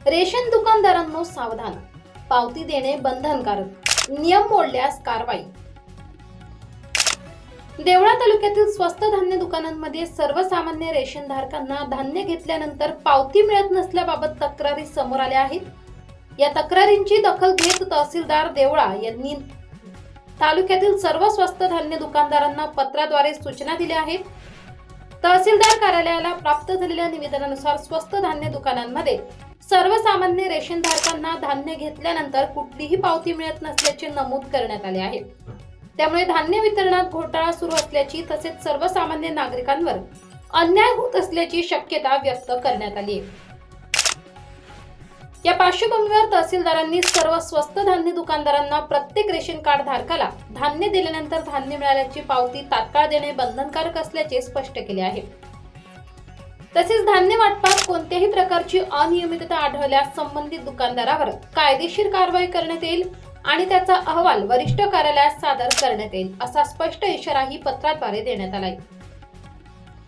Ration दुकानदारांनो सावधान, पावती देणे बंधनकारक, नियम मोडल्यास कारवाई। देवळा तालुक्यातील स्वस्त धान्य दुकानांमध्ये सर्वसामान्य रेशन धारकांना धान्य घेतल्यानंतर पावती मिळत नसल्याबाबत तक्रारी समोर आल्या आहेत। या तक्रारींची दखल घेत तहसीलदार देवळा यांनी तालुक्यातील सर्व स्वस्त धान्य दुकानदारांना पत्राद्वारे सूचना दिल्या आहेत। तहसीलदार कार्यालयाला प्राप्त झालेल्या निवेदनानुसार स्वस्त धान्य दुकानांमध्ये सर्वसामान्य रेशन धारकांना धान्य घेतल्यानंतर कुठलीही पावती मिळत नसल्याचे नमूद करण्यात आले आहे। त्यामुळे धान्य वितरणात घोटाळा सुरू असल्याची तसेच सर्वसामान्य नागरिकांवर अन्याय होत असल्याची शक्यता व्यक्त करण्यात आली आहे। या पार्श्वभूमीवर तहसीलदारांनी सर्व स्वस्त धान्य दुकानदारांना प्रत्येक रेशन कार्ड धारकाला धान्य दिल्यानंतर धान्य मिळाल्याची पावती तात्काळ देणे बंधनकारक असल्याचे स्पष्ट केले आहे। तसेच धान्य वाटपात कोणत्याही प्रकारची अनियमितता आढळल्यास संबंधित दुकानदारावर कायदेशीर कारवाई करण्यात येईल आणि त्याचा अहवाल वरिष्ठ कार्यालयात सादर करण्यात येईल असा स्पष्ट इशाराही पत्राद्वारे देण्यात आला आहे।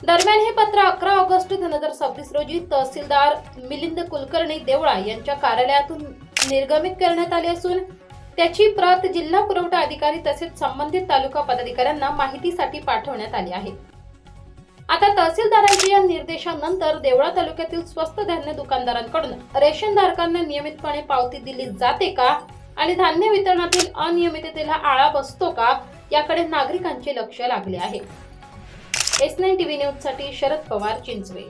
दरम्यान हे पत्र 11 ऑगस्ट 2026 रोजी तहसीलदार मिलिंद कुलकर्णी देवळा यांच्या कार्यालयातून निर्गमित करण्यात आले असून त्याची प्रत जिल्हा पुरवठा अधिकारी तसेच संबंधित तालुका पदाधिकाऱ्यांना माहितीसाठी पाठवण्यात आली आहे। आता तहसीलदारांच्या या निर्देशानंतर देवळा तालुक्यातील स्वस्त धान्य दुकानदारांकडून रेशन धारकांना नियमितपणे पावती दिली जाते का आणि धान्य वितरणातील अनियमिततेला आळा बसतो का याकडे नागरिकांचे लक्ष लागले आहे। S9 TV न्यूज साठी शरद पवार, चिंचवे।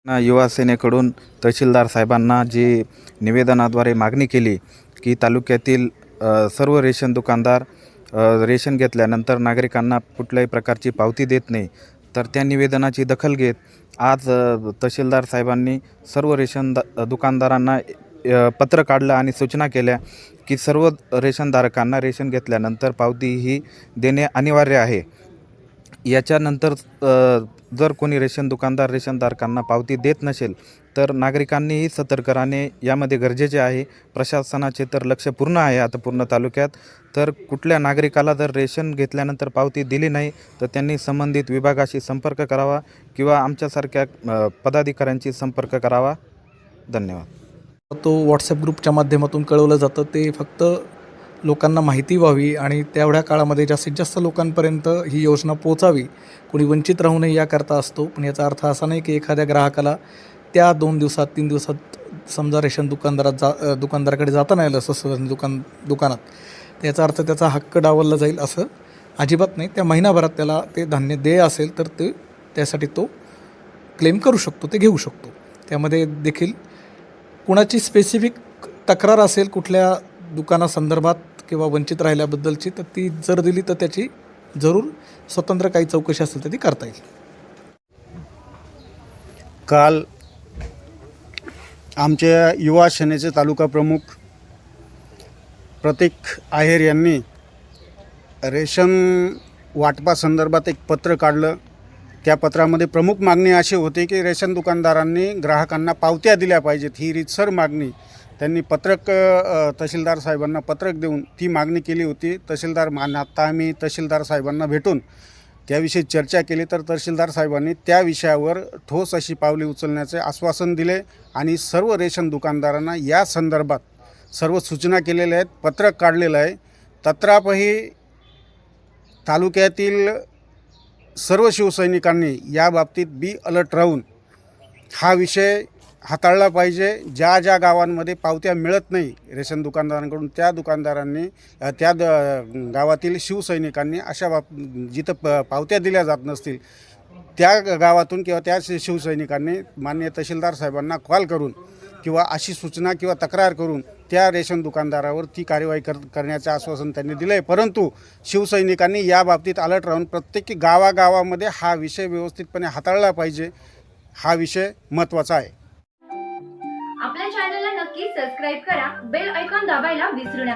युवा सेनेकडून तहसीलदार साहेबांना जी निवेदनाद्वारे मागणी केली की तालुक्यातील सर्व रेशन दुकानदार रेशन घेतल्यानंतर नागरिकांना कुठल्याही प्रकारची पावती देत नाही, तर त्या निवेदनाची दखल घेत आज तहसीलदार साहेबांनी सर्व रेशन दुकानदारांना पत्र काढलं आणि सूचना केल्या की सर्व रेशनधारकांना रेशन घेतल्यानंतर पावती ही देणे अनिवार्य आहे। याच्यानंतर जर कोणी रेशन दुकानदार रेशनधारकांना पावती देत नसेल तर नागरिकांनीही सतर्क राहणे यामध्ये गरजेचे आहे। प्रशासनाचे तर लक्ष पूर्ण आहे आता पूर्ण तालुक्यात, तर कुठल्या नागरिकाला जर रेशन घेतल्यानंतर पावती दिली नाही तर त्यांनी संबंधित विभागाशी संपर्क करावा किंवा आमच्यासारख्या पदाधिकाऱ्यांशी संपर्क करावा। धन्यवाद। तो व्हॉट्सॲप ग्रुपच्या माध्यमातून कळवलं जातं, ते फक्त लोकांना माहिती व्हावी आणि तेवढ्या काळामध्ये जास्तीत जास्त लोकांपर्यंत ही योजना पोचावी, कोणी वंचित राहू नये याकरता असतो। पण याचा अर्थ असा नाही की एखाद्या ग्राहकाला त्या 2 दिवसात 3 दिवसात समजा रेशन दुकानदाराकडे जाता नाही आलं असं दुकानात, त्याचा अर्थ त्याचा हक्क डावलला जाईल असं अजिबात नाही। त्या महिनाभरात त्याला ते धान्य देय असेल तर ते त्यासाठी तो क्लेम करू शकतो, ते घेऊ शकतो। त्यामध्ये देखील कुणाची स्पेसिफिक तक्रार असेल कुठल्या दुकानासंदर्भात किंवा वंचित राहिल्याबद्दलची, तर ती जर दिली तर त्याची जरूर स्वतंत्र काही चौकशी असेल तर ती करता येईल। काल आमच्या युवा सेनेचे तालुका प्रमुख प्रतीक आहेर यांनी रेशन वाटपासंदर्भात एक पत्र काढलं। त्या पत्रामध्ये प्रमुख मागणी अशी होती की रेशन दुकानदारांनी ग्राहकांना पावत्या दिल्या पाहिजेत, ही रीतसर मागणी त्यांनी तहसीलदार साहेबांना पत्रक देऊन ती मागणी केली होती। आता आम्ही तहसीलदार साहेबांना भेटून त्याविषयी चर्चा केली, तर तहसीलदार साहेबांनी त्या विषयावर ठोस अशी पावले उचलण्याचे आश्वासन दिले आणि सर्व रेशन दुकानदारांना या संदर्भात सर्व सूचना केलेल्या आहेत, पत्रक काढलेलं आहे। तत्रापही तालुक्यातील सर्व शिवसैनिकांनी या बाबतीत अलर्ट राहून हा विषय हाताळला पाहिजे। ज्या ज्या गावांमध्ये पावत्या मिळत नाही रेशन दुकानदारांकडून, त्या दुकानदारांनी त्या गावातील शिवसैनिकांनी जिथं पावत्या दिल्या जात नसतील त्या गावातून किंवा त्या शिवसैनिकांनी माननीय तहसीलदार साहेबांना कॉल करून किंवा अशी सूचना किंवा तक्रार करून त्या रेशन दुकानदारावर ती कार्यवाही करण्याचे आश्वासन त्यांनी दिले आहे। परंतु शिवसैनिकांनी या बाबतीत अलर्ट राहून प्रत्येक गावागावामध्ये हा विषय व्यवस्थितपणे हाताळला पाहिजे, हा विषय महत्त्वाचा आहे। आपल्या चॅनलला नक्की सबस्क्राइब करा, बेल आयकॉन दाबायला विसरू नका।